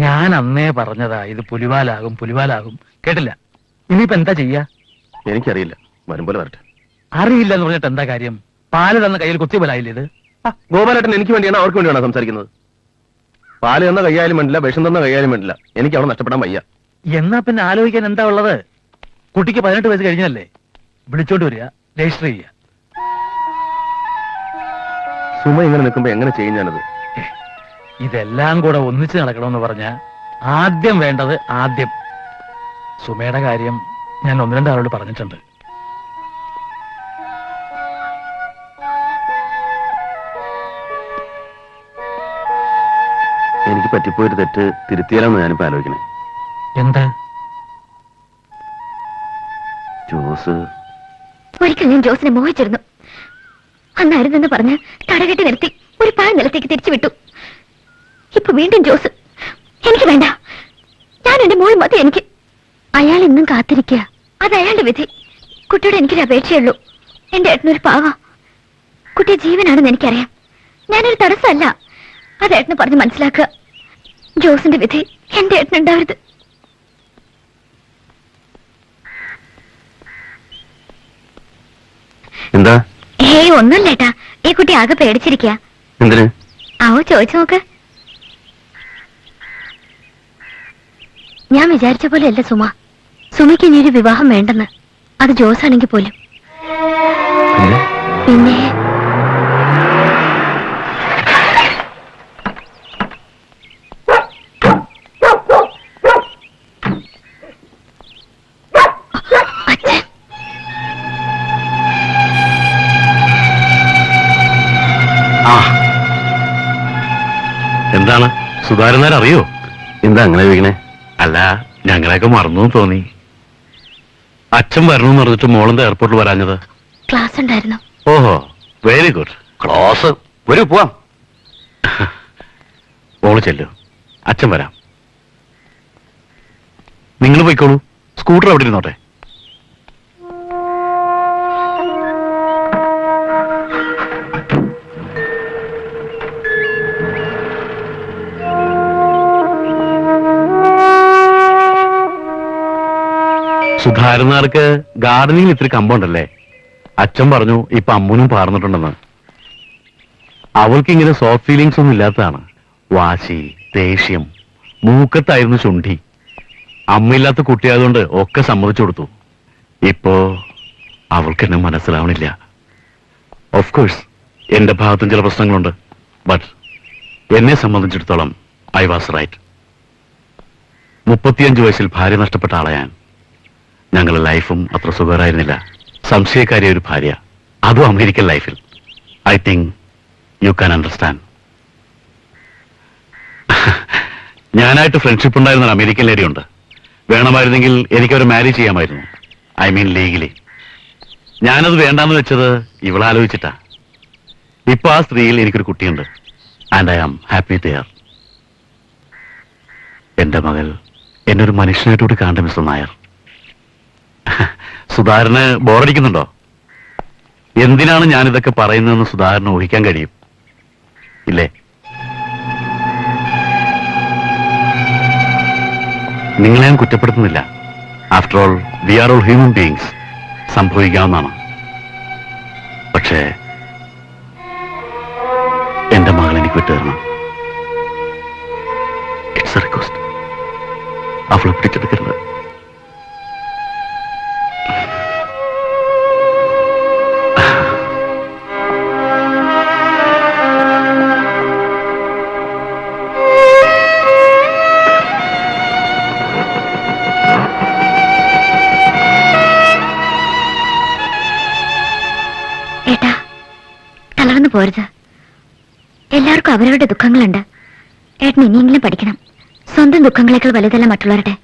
ഞാൻ അന്നേ പറഞ്ഞതാ ഇത് പുലിവാലാകും പുലിവാലാകും. കേട്ടില്ല. ഇനിയിപ്പോ എന്താ ചെയ്യാ? എനിക്കറിയില്ല, വരുമ്പോലെ വരട്ടെ. അറിയില്ല എന്ന് പറഞ്ഞിട്ട് എന്താ കാര്യം? പാല് തന്ന കയ്യിൽ കുത്തിപോലായില്ലേ ഇത്? ഗോപാലേട്ടൻ എനിക്ക് വേണ്ടിയാണ്, അവർക്ക് വേണ്ടിയാണോ സംസാരിക്കുന്നത്? പാല് തന്ന കൈയായാലും വേണ്ടില്ല, വിഷം തന്ന കൈയായാലും വേണ്ടില്ല, എനിക്ക് അവിടെ നഷ്ടപ്പെടാൻ വയ്യ. എന്നാ പിന്നെ ആലോചിക്കാൻ എന്താ ഉള്ളത്? കുട്ടിക്ക് 18 വയസ്സ് കഴിഞ്ഞല്ലേ? വിളിച്ചോണ്ട് വരിക, രജിസ്റ്റർ ചെയ്യുക. സുമ ഇങ്ങനെ നിൽക്കുമ്പോ എങ്ങനെ ചെയ്യും ഞാനത്? ഇതെല്ലാം കൂടെ ഒന്നിച്ച് നടക്കണമെന്ന് പറഞ്ഞ ആദ്യം വേണ്ടത് ആദ്യം. സുമയുടെ കാര്യം ഞാൻ 1-2 ആളോട് പറഞ്ഞിട്ടുണ്ട്. എനിക്ക് പറ്റിപ്പോയൊരു തെറ്റ് തിരുത്തിയാലെന്ന് ഞാനിപ്പോ ആലോചിക്കണേ. എന്താ? ജോസ് ഒരിക്കൽ ഞാൻ ജോസിനെ മോഹിച്ചിരുന്നു. അന്നായിരുന്നെന്ന് പറഞ്ഞ് തടകെട്ടി നിർത്തി ഒരു പാഴ് നിലത്തേക്ക് തിരിച്ചു വിട്ടു. ഇപ്പൊ വീണ്ടും ജോസ്. എനിക്ക് വേണ്ട. ഞാൻ എന്റെ മോൾ മതി. എനിക്ക് അയാൾ ഇന്നും കാത്തിരിക്കുക. അത് അയാളുടെ വിധി. കുട്ടിയോട് എനിക്കൊരു അപേക്ഷയുള്ളൂ. എന്റെ ഏട്ടനൊരു പാവ. കുട്ടിയെ ജീവനാണെന്ന് എനിക്കറിയാം. ഞാനൊരു തടസ്സമല്ല. അത് ഏട്ടന് പറഞ്ഞ് മനസ്സിലാക്കുക. ജോസിന്റെ വിധി എന്റെ ഏട്ടനുണ്ടാവരുത്. എന്താ? ഏയ് ഒന്നുമില്ല ഏട്ടാ. ഈ കുട്ടി ആകെ പേടിച്ചിരിക്കുക. എന്തിന്? ആവോ ചോദിച്ചു നോക്ക്. ഞാൻ വിചാരിച്ച പോലെ അല്ല സുമ. സുമയ്ക്ക് ഇനിയൊരു വിവാഹം വേണ്ടെന്ന്. അത് ജോസ് ആണെങ്കിൽ പോലും. പിന്നെ അച്ഛൻ എന്താണ് സുധാരനാർ അറിയോ? എന്താ അങ്ങനെ ചോദിക്കണേ? അല്ല, ഞങ്ങളെയൊക്കെ മറന്നു തോന്നി. അച്ഛൻ വരണമെന്ന് പറഞ്ഞിട്ട് മോളെന്താ എയർപോർട്ടിൽ വരാഞ്ഞത്? ക്ലാസ് ഉണ്ടായിരുന്നു. ഓഹോ, വെരി ഗുഡ്. ക്ലോസ് ഒരു പോവാം. മോള് ചെല്ലു, അച്ഛൻ വരാം. നിങ്ങൾ പോയിക്കോളൂ, സ്കൂട്ടർ അവിടെ ഇരുന്നോട്ടെ. സുധാരനാർക്ക് ഗാർഡനിങ്ങിൽ ഇത്തിരി കമ്പുണ്ടല്ലേ? അച്ഛൻ പറഞ്ഞു ഇപ്പൊ അമ്മൂനും പാർന്നിട്ടുണ്ടെന്ന്. അവൾക്ക് ഇങ്ങനെ സോഫ്റ്റ് ഫീലിങ്സ് ഒന്നും ഇല്ലാത്തതാണ്. വാശി, ദേഷ്യം, മൂക്കത്തായിരുന്നു ചുണ്ടി. അമ്മയില്ലാത്ത കുട്ടിയായതുകൊണ്ട് ഒക്കെ സമ്മതിച്ചു കൊടുത്തു. ഇപ്പോ അവൾക്ക് എന്നെ മനസ്സിലാവണില്ല. ഓഫ് കോഴ്സ് എന്റെ ഭാഗത്തും ചില പ്രശ്നങ്ങളുണ്ട്. ബട്ട് എന്നെ സംബന്ധിച്ചിടത്തോളം ഐ വാസ് റൈറ്റ്. 35 വയസ്സിൽ ഭാര്യ നഷ്ടപ്പെട്ട ആളെ ഞാൻ. ഞങ്ങളുടെ ലൈഫും അത്ര സുഖകരമായിരുന്നില്ല. സംശയക്കാരിയ ഒരു ഭാര്യ, അതും അമേരിക്കൻ ലൈഫിൽ. I think you can understand. ഞാനായിട്ട് ഫ്രണ്ട്ഷിപ്പ് ഉണ്ടായിരുന്ന ഒരു അമേരിക്കൻ ലേഡി ഉണ്ട്. വേണമായിരുന്നെങ്കിൽ എനിക്കവരെ മാരേജ് ചെയ്യാമായിരുന്നു. I mean legally. ഞാനത് വേണ്ടാന്ന് വെച്ചത് ഇവളാലോചിച്ചിട്ടാ. ഇപ്പൊ ആ സ്ത്രീയിൽ എനിക്കൊരു കുട്ടിയുണ്ട്. And I am happy there. എന്റെ മകൾ എന്നെ ഒരു മനുഷ്യനായിട്ടൂടെ കാണണ്ട മിസ്റ്റർ നായർ. സുധാരന് ബോറടിക്കുന്നുണ്ടോ? എന്തിനാണ് ഞാനിതൊക്കെ പറയുന്നതെന്ന് സുധാരന് ഊഹിക്കാൻ കഴിയും ഇല്ലേ? നിങ്ങളെ ഞാൻ കുറ്റപ്പെടുത്തുന്നില്ല. After all we are all human beings. സംഭവിക്കാവുന്നതാണ്. പക്ഷേ എന്റെ മകൾ എനിക്ക് വിട്ടുതരണം. It's A request. അവളെ പിടിച്ചെടുക്കരുത്. ഏട്ടാ, തളർന്നു പോരുത്. എല്ലാവർക്കും അവരവരുടെ ദുഃഖങ്ങളുണ്ട്. ഏട്ടൻ ഇനിയെങ്കിലും പഠിക്കണം. സ്വന്തം ദുഃഖങ്ങളെക്കാൾ വലുതല്ല മറ്റുള്ളവരുടെ.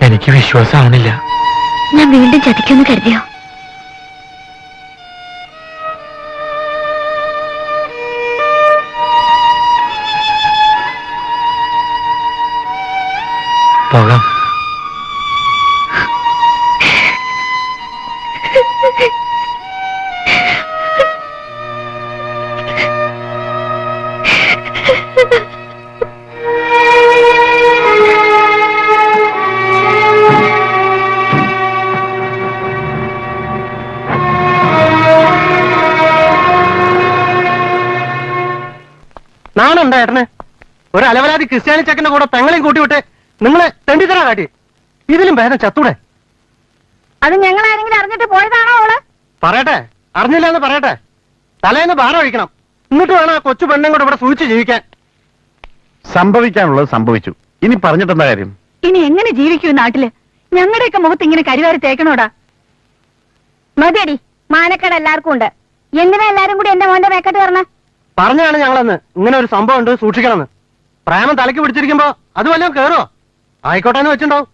എനിക്ക് വിശ്വാസമാവണില്ല. ഞാൻ വീണ്ടും ചതിക്കുമെന്ന് കരുതിയോ? പോകാം. നാണുണ്ടോ ഏട്ടന്? ഒരു അലവലാതി ക്രിസ്ത്യാനി ചെക്കന്റെ കൂടെ പെങ്ങളെയും കൂട്ടിവിട്ട് നിങ്ങളെ തെണ്ടിത്തറ കാട്ടി. ഇതിലും ഭേദം ചത്തൂടെ? അത് ഞങ്ങൾ ആരെങ്കിലും അറിഞ്ഞിട്ട് പോയതാണോ അവള്? പറയട്ടെ, അറിഞ്ഞില്ല എന്ന് പറയട്ടെ. തലേന്ന് ബാറ ഒഴിക്കണം. എന്നിട്ട് വേണം ആ കൊച്ചു പെണ്ണും കൂടെ ഇവിടെ സൂചിച്ച് ജീവിക്കാൻ. സംഭവിക്കാനുള്ളത് സംഭവിച്ചു. ഇനി പറഞ്ഞിട്ടെന്താ കാര്യം? ഇനി എങ്ങനെ ജീവിക്കൂ നാട്ടില്? ഞങ്ങളുടെയൊക്കെ മുഖത്ത് ഇങ്ങനെ കരിവാരി തേക്കണോടാ? മതിയടി, മാനക്കേട് എല്ലാവർക്കും ഉണ്ട്. എന്തിനാ എല്ലാരും കൂടി എന്റെ മോന്റെ മേക്കട്ട് കയറണ? പറഞ്ഞാണ് ഞങ്ങളന്ന് ഇങ്ങനെ ഒരു സംഭവം ഉണ്ട്, സൂക്ഷിക്കണമെന്ന്. പ്രേമം തലയ്ക്ക് പിടിച്ചിരിക്കുമ്പോ അത് വല്ലതും കേറോ? ആയിക്കോട്ടെ എന്ന് വെച്ചിട്ടുണ്ടാവും.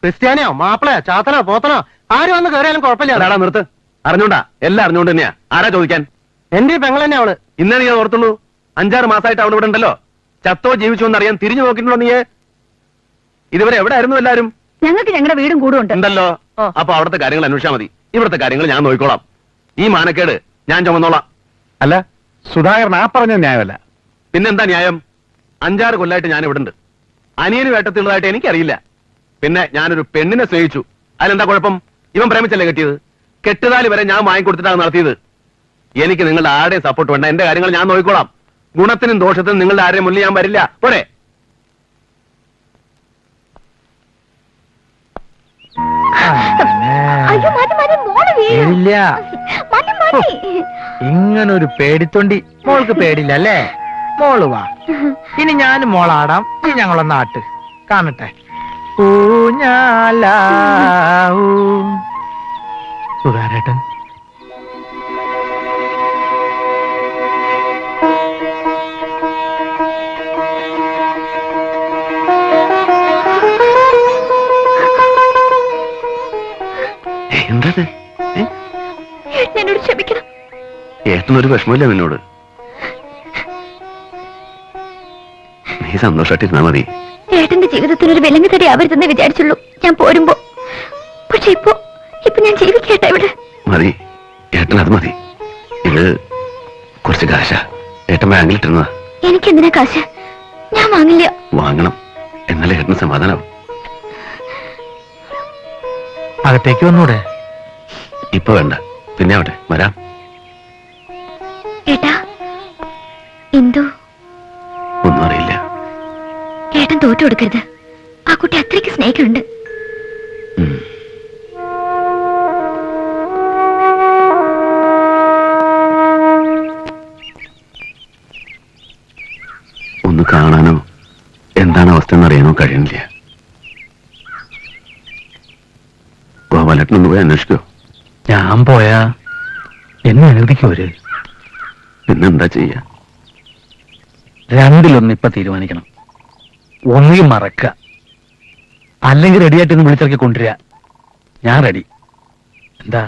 ക്രിസ്ത്യാനിയോ മാപ്പിളയോ ചാത്തനോ പോത്തനോ ആര് വന്ന് കയറിയാലും കുഴപ്പമില്ല. നിർത്ത്. അറിഞ്ഞോണ്ടാ, എല്ലാം അറിഞ്ഞോണ്ട് തന്നെയാ. ആരാ ചോദിക്കാൻ? എന്റെ പെങ്ങൾ തന്നെ അവള്. ഇന്നലെ ഞാൻ ഓർത്തുള്ളൂ. 5-6 മാസമായിട്ട് അവൾ ഇവിടെ ഉണ്ടല്ലോ. ചത്തോ ജീവിച്ചോ എന്നറിയാൻ തിരിഞ്ഞു നോക്കിയിട്ടുണ്ടോ നീ? ഇതുവരെ എവിടെ ആയിരുന്നു എല്ലാരും? ഞങ്ങൾക്ക് ഞങ്ങളുടെ വീടും കൂടും ഉണ്ട്. ഉണ്ടല്ലോ. അപ്പൊ അവിടുത്തെ കാര്യങ്ങൾ അന്വേഷിച്ചാൽ മതി. ഇവിടുത്തെ കാര്യങ്ങൾ ഞാൻ നോക്കിക്കോളാം. ഈ മാനക്കേട് ഞാൻ ചുമന്നോളാം. അല്ല, സുധാകരൻ ആ പറഞ്ഞ ന്യായമല്ല. പിന്നെന്താ ന്യായം? 5-6 കൊല്ലായിട്ട് ഞാൻ ഇവിടെ ഉണ്ട്. അനിയന് വേട്ടത്തിലുള്ളതായിട്ട് എനിക്കറിയില്ല. പിന്നെ ഞാനൊരു പെണ്ണിനെ സ്നേഹിച്ചു. അതിലെന്താ കുഴപ്പം? ഇവൻ പ്രേമിച്ചല്ലേ കെട്ടിയത്? കെട്ടുതാലി വരെ ഞാൻ വാങ്ങിക്കൊടുത്തിട്ടാണ് നടത്തിയത്. എനിക്ക് നിങ്ങളുടെ ആരുടെയും സപ്പോർട്ട് വേണ്ട. എന്റെ കാര്യങ്ങൾ ഞാൻ നോക്കിക്കോളാം. ഗുണത്തിനും ദോഷത്തിനും നിങ്ങളുടെ ആരെയും മുന്നിൽ ഞാൻ വരില്ല. പോരെ? അയ്യോ മതി മതി, മോള് വീഴും. ഇല്ല, മതി മതി. ഇങ്ങനൊരു പേടിത്തൊണ്ടി മോൾക്ക് പേടില്ല അല്ലേ? മോള് വാ, ഇനി ഞാനും മോളാടാം. ഇനി ഞങ്ങളൊന്ന് ആട്ട് കാണട്ടെ. ഊഞ്ഞാലാവൂ. സുധാരേട്ടൻ എന്തത്? എന്നോട് ക്ഷമിക്കണം. ഏട്ടനൊരു വിഷമമില്ല നിന്നോട്. നീ സന്തോഷമായിട്ടിരുന്നാ മതി. ഏട്ടന്റെ ജീവിതത്തിന് ഒരു വിലങ്ങ് തടി ആവരുതെന്ന് വിചാരിച്ചുള്ളൂ ഞാൻ പോരുമ്പോ. പക്ഷെ ഇപ്പൊ ഞാൻ ജീവിക്കേട്ടെ ഇവിടെ. മതി, ഏട്ടൻ അത് മതി. ഇത് കുറച്ച് കാശ ഏട്ടൻ ബാങ്കിലിട്ടിരുന്നതാ. എനിക്കെന്തിനാ കാശ്? ഞാൻ വാങ്ങില്ല. വാങ്ങണം, എന്നാലേ ഏട്ടന് സമാധാനാവും. അകത്തേക്ക് വന്നൂടെ? ഇപ്പൊ വേണ്ട, പിന്നെ ആവട്ടെ, വരാം. ഏട്ടാ, എന്തു? ഒന്നും അറിയില്ല. ഏട്ടൻ തോറ്റു കൊടുക്കരുത്. ആ കുട്ടി അത്രയ്ക്ക് സ്നേഹിക്കുന്നുണ്ട്. ഉം. ഒന്ന് കാണാനോ എന്താണ് അവസ്ഥ എന്നറിയാനോ കഴിയണില്ല. ഗോപാലേട്ടനൊന്ന് പോയി അന്വേഷിക്കോ? ഞാൻ പോയാ എന്നെ അനുവദിക്കവര്? പിന്നെന്താ ചെയ്യാ? രണ്ടിലൊന്ന് ഇപ്പൊ തീരുമാനിക്കണം. ഒന്നുകിൽ മറക്ക, അല്ലെങ്കിൽ റെഡിയായിട്ടൊന്ന് വിളിച്ചിറക്കി കൊണ്ടുവരിക. ഞാൻ റെഡി. എന്താ?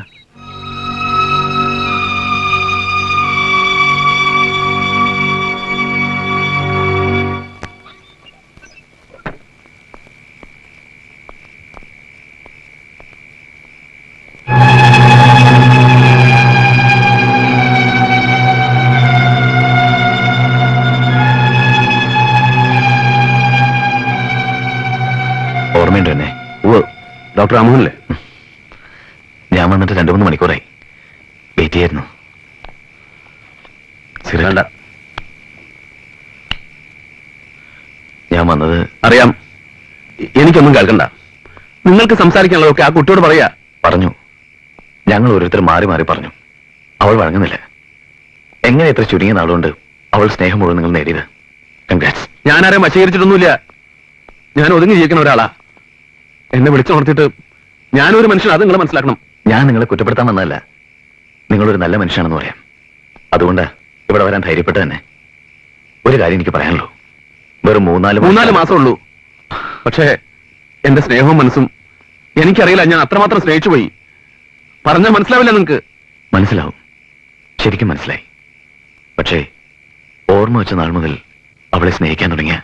ഓർമ്മയുണ്ട് എന്നെ? ഡോക്ടർ രാമോഹനല്ലേ? ഞാൻ വന്നിട്ട് 2-3 മണിക്കൂറായി. വെയിറ്റ് ചെയ്യായിരുന്നു. വേണ്ട, ഞാൻ വന്നത് അറിയാം. എനിക്കൊന്നും കേൾക്കണ്ട. നിങ്ങൾക്ക് സംസാരിക്കാനുള്ളതൊക്കെ ആ കുട്ടിയോട് പറയാ. പറഞ്ഞു. ഞങ്ങൾ ഓരോരുത്തർ മാറി മാറി പറഞ്ഞു. അവൾ വഴങ്ങുന്നില്ല. എങ്ങനെ ഇത്ര ചുരുങ്ങിയ നാളുകൊണ്ട് അവൾ സ്നേഹം മുഴുവൻ നിങ്ങൾ നേടിയത്? കൺഗ്രാറ്റ്സ്. ഞാനാരെ വശീകരിച്ചിട്ടൊന്നുമില്ല. ഞാൻ ഒതുങ്ങി ജീവിക്കുന്ന ഒരാളാ. എന്നെ വിളിച്ചുണർത്തിയിട്ട് ഞാനൊരു മനുഷ്യൻ, അത് നിങ്ങൾ മനസ്സിലാക്കണം. ഞാൻ നിങ്ങളെ കുറ്റപ്പെടുത്താൻ വന്നതല്ല. നിങ്ങളൊരു നല്ല മനുഷ്യനാണെന്ന് പറയാം. അതുകൊണ്ട് ഇവിടെ വരാൻ ധൈര്യപ്പെട്ട് തന്നെ. ഒരു കാര്യം എനിക്ക് പറയാനുള്ളൂ. വെറും മൂന്നാല് മാസമുള്ളൂ. പക്ഷേ എന്റെ സ്നേഹവും മനസ്സും എനിക്കറിയില്ല. ഞാൻ അത്രമാത്രം സ്നേഹിച്ചു പോയി. പറഞ്ഞാൽ മനസ്സിലാവില്ല നിങ്ങൾക്ക്. മനസ്സിലാവും, ശരിക്കും മനസ്സിലായി. പക്ഷേ ഓർമ്മ വെച്ച നാൾ മുതൽ അവളെ സ്നേഹിക്കാൻ തുടങ്ങിയ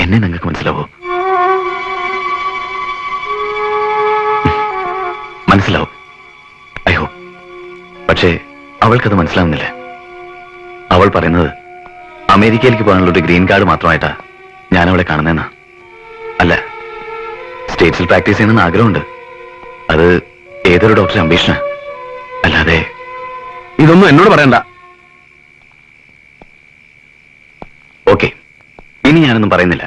എന്നെ നിങ്ങൾക്ക് മനസ്സിലാവോ? മനസ്സിലാവും, ഐ ഹോപ്പ്. പക്ഷേ അവൾക്കത് മനസ്സിലാവുന്നില്ല. അവൾ പറയുന്നത് അമേരിക്കയിലേക്ക് പോകാനുള്ള ഒരു ഗ്രീൻ കാർഡ് മാത്രമായിട്ടാ ഞാൻ അവളെ കാണുന്നതെന്നാ. അല്ല, സ്റ്റേറ്റ്സിൽ പ്രാക്ടീസ് ചെയ്യണമെന്ന് ആഗ്രഹമുണ്ട്. അത് ഏതൊരു ഡോക്ടർ അംബീഷനാ. അല്ലാതെ ഇതൊന്നും എന്നോട് പറയണ്ട. ഓക്കെ, ഇനി ഞാനൊന്നും പറയുന്നില്ല.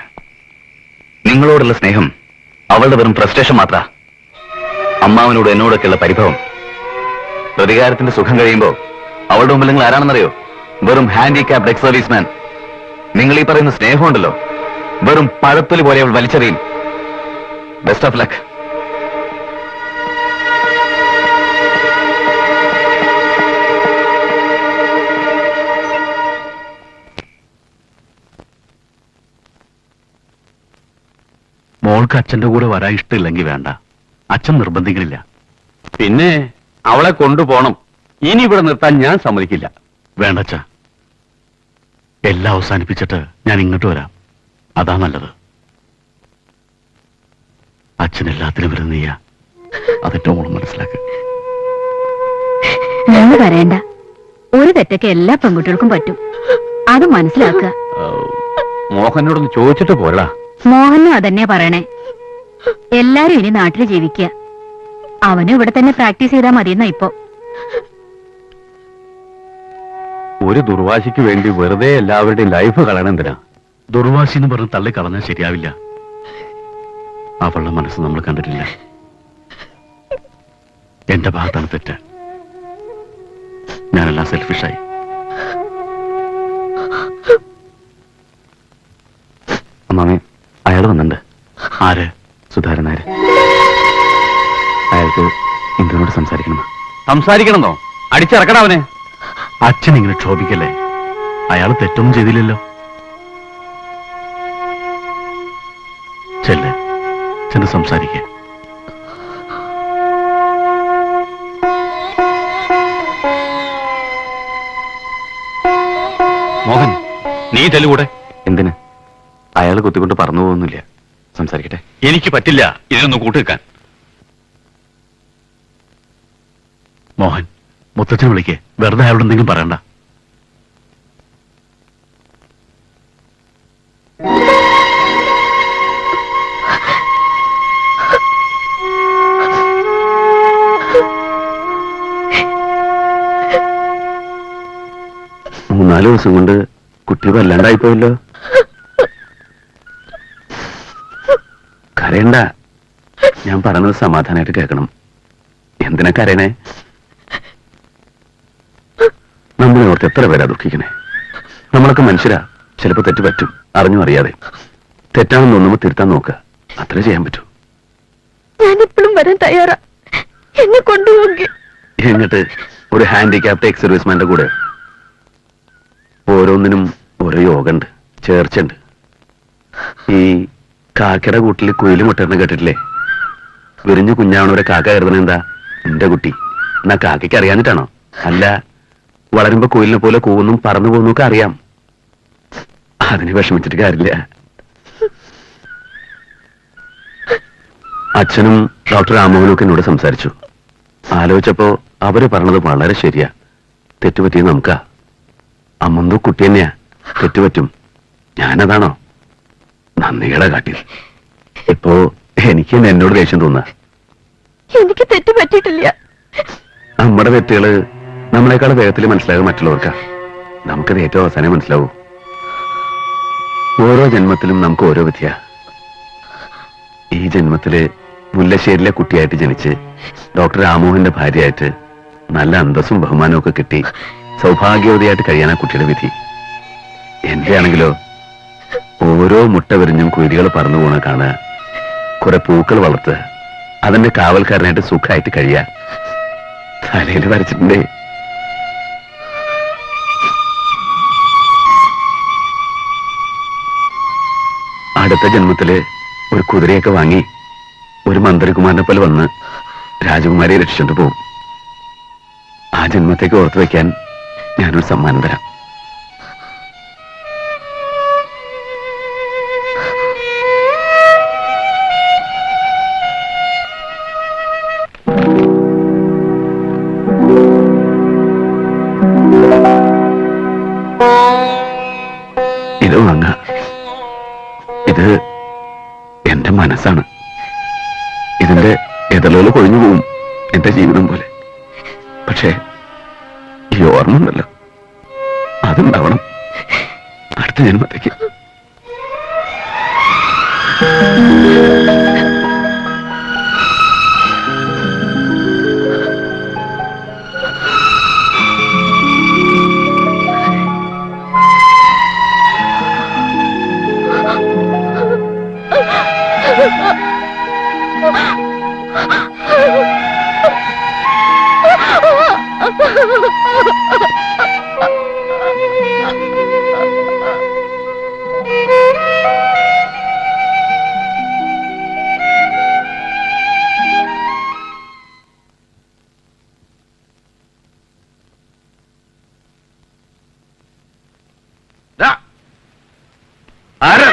നിങ്ങളോടുള്ള സ്നേഹം അവളുടെ വെറും ഫ്രസ്ട്രേഷൻ മാത്ര. അമ്മാവനോട് എന്നോടൊക്കെയുള്ള പരിഭവം, പ്രതികാരത്തിന്റെ സുഖം കഴിയുമ്പോ അവളുടെ മുമ്പിൽ നിങ്ങൾ ആരാണെന്നറിയോ? വെറും ഹാൻഡിക്യാപ്ഡ് എക്സ് സർവീസ്മാൻ. നിങ്ങൾ ഈ പറയുന്ന സ്നേഹമുണ്ടല്ലോ, വെറും പഴത്തൊലി പോലെ അവൾ വലിച്ചെറിയും. Best of luck. മോൾക്ക് അച്ഛന്റെ കൂടെ വരാൻ ഇഷ്ടമില്ലെങ്കിൽ വേണ്ട. അച്ഛൻ നിർബന്ധിക്കലില്ല. പിന്നെ അവളെ കൊണ്ടുപോകണം. ഇനി ഇവിടെ നിർത്താൻ ഞാൻ സമ്മതിക്കില്ല. വേണ്ട അച്ഛ, എല്ലാം അവസാനിപ്പിച്ചിട്ട് ഞാൻ ഇങ്ങോട്ട് വരാം. അതാ നല്ലത്. അച്ഛൻ എല്ലാത്തിനും വരുന്നീയ അതിന്റെ മോളും മനസ്സിലാക്കുക. നിങ്ങൾ വരേണ്ട. ഒരു തെറ്റൊക്കെ എല്ലാ പെൺകുട്ടികൾക്കും പറ്റും. അത് മനസ്സിലാക്കുക. മോഹനോടൊന്ന് ചോദിച്ചിട്ട് പോരടാ. മോഹനും അതന്നെ പറയണേ. എല്ലാരും ഇനി നാട്ടിൽ ജീവിക്കുക. അവനും ഇവിടെ തന്നെ പ്രാക്ടീസ് ചെയ്താൽ മതിയെന്നാ ഇപ്പൊ. ഒരു ദുർവാശിക്ക് വേണ്ടി വെറുതെ എല്ലാവരുടെയും ലൈഫ് കളയണം എന്തിനാ? ദുർവാശി എന്ന് പറഞ്ഞ് തള്ളി കളഞ്ഞാൽ ശരിയാവില്ല. അവളുടെ മനസ്സ് നമ്മൾ കണ്ടിട്ടില്ല. എന്റെ ഭാഗത്താണ് തെറ്റ്. ഞാനെല്ലാം സെൽഫിഷായി. അമ്മാമേ, അയാൾ വന്നിട്ടുണ്ട്. ആര്? സുധാരൻ നായർ. അയാൾക്ക് ഇന്ദുവിനോട് സംസാരിക്കണം. സംസാരിക്കണമെന്നോ? അടിച്ചിറക്കണ അവനെ. അച്ഛൻ ഇങ്ങനെ ക്ഷോഭിക്കല്ലേ. അയാൾ തെറ്റൊന്നും ചെയ്തില്ലല്ലോ. ചെല്ല്, ചെന്ന് സംസാരിക്കേ. മോഹൻ, നീ ചെല്ലുകൂടെ. എന്തിന്? അയാൾ കുത്തിക്കൊണ്ട് പറന്നു പോകുന്നില്ല. സംസാരിക്കട്ടെ. എനിക്ക് പറ്റില്ല ഇതിനൊന്നും കൂട്ടുവെക്കാൻ. മോഹൻ, മുത്തച്ഛനെ വിളിക്കേ. വെറുതെ അയാളോട് എന്തെങ്കിലും പറയണ്ട. മൂന്നാല് ദിവസം കൊണ്ട് കുട്ടി വല്ലാണ്ടായിപ്പോയല്ലോ. കരയണ്ട. ഞാൻ പറഞ്ഞത് സമാധാനമായിട്ട് കേൾക്കണം. എന്തിനാ കരയണേ? നമ്മളെ ഓർത്ത് എത്ര പേരാ ദുഃഖിക്കണേ. നമ്മളൊക്കെ മനുഷ്യരാ. ചിലപ്പോ തെറ്റ് പറ്റും, അറിഞ്ഞും അറിയാതെ. തെറ്റാണെന്ന് തോന്നുമ്പോ തിരുത്താൻ നോക്കുക. അത്രേ ചെയ്യാൻ പറ്റൂ. ഞാനിപ്പോഴും വരാൻ തയ്യാറാ. എന്നെ കൊണ്ടുപോകെ. എന്നിട്ട് ഒരു ഹാൻഡിക്യാപ്ഡ് എക്സ് സർവീസ്മാന്റെ കൂടെ ഓരോന്നിനും ഓരോ യോഗണ്ട്, ചേർച്ചുണ്ട്. ഈ കാക്കയുടെ കൂട്ടിൽ കുയില് മുട്ടറിന് കേട്ടിട്ടില്ലേ? വിരിഞ്ഞു കുഞ്ഞാവണവരെ കാക്ക കരുതണ എന്താ? എന്റെ കുട്ടി. എന്നാ കാക്കയ്ക്ക് അറിയാഞ്ഞിട്ടാണോ? അല്ല, വളരുമ്പോ കുയിലിനെ പോലെ കൂന്നും പറന്നു പോകുന്നൊക്കെ അറിയാം. അതിന് വിഷമിച്ചിട്ട് കാര്യമില്ല. അച്ഛനും ഡോക്ടർ രാമോഹനും ഒക്കെ എന്നോട് സംസാരിച്ചു. ആലോചിച്ചപ്പോ അവര് പറഞ്ഞത് വളരെ ശരിയാ. തെറ്റുപറ്റിയത് നമുക്കാ. അമ്മന്തോ കുട്ടി തന്നെയാ. തെറ്റുപറ്റും. ഞാനതാണോ? നന്ദികേടാ കാട്ടി. ഇപ്പോ എനിക്ക് എന്നോട് ദേഷ്യം തോന്നാ. എനിക്ക് തെറ്റ് പറ്റിയിട്ടില്ല. നമ്മുടെ തെറ്റുകള് നമ്മളെക്കാൾ വേഗത്തിൽ മനസ്സിലാകും മറ്റുള്ളവർക്കാ. നമുക്കത് ഏറ്റവും അവസാനം മനസ്സിലാവൂ. ഓരോ ജന്മത്തിലും നമുക്ക് ഓരോ വിധിയാ. ഈ ജന്മത്തില് മുല്ലശ്ശേരിയിലെ കുട്ടിയായിട്ട് ജനിച്ച് ഡോക്ടർ രാമോഹന്റെ ഭാര്യയായിട്ട് നല്ല അന്തസ്സും ബഹുമാനവും ഒക്കെ കിട്ടി സൗഭാഗ്യവതിയായിട്ട് കഴിയാനാ കുട്ടിയുടെ വിധി. എന്റെ ആണെങ്കിലോ ഓരോ മുട്ട വിരിഞ്ഞും കുരുതികൾ പറന്നു പോണ കാണുക, കുറെ പൂക്കൾ വളർത്തുക, അതിന്റെ കാവൽക്കാരനായിട്ട് സുഖമായിട്ട് കഴിയാ. തലയിൽ വരച്ചിട്ടുണ്ടേ. അടുത്ത ജന്മത്തില് ഒരു കുതിരയൊക്കെ വാങ്ങി ഒരു മന്ത്രികുമാരനെ പോലെ വന്ന് രാജകുമാരിയെ രക്ഷിച്ചോണ്ട് പോകും. ആ ജന്മത്തേക്ക് ഓർത്തു വെക്കാൻ ഞാനൊരു സമ്മാനം തരാം. ഇത് വാങ്ങ. ഇത് എന്റെ മനസ്സാണ്. ഇതിന്റെ എതളുകൾ കൊഴിഞ്ഞു പോവും എന്റെ ജീവിതം പോലെ. പക്ഷേ ഈ ഓർമ്മ ഉണ്ടല്ലോ, അതുണ്ടാവണം അടുത്ത ജന്മത്തേക്ക്. ആരാ?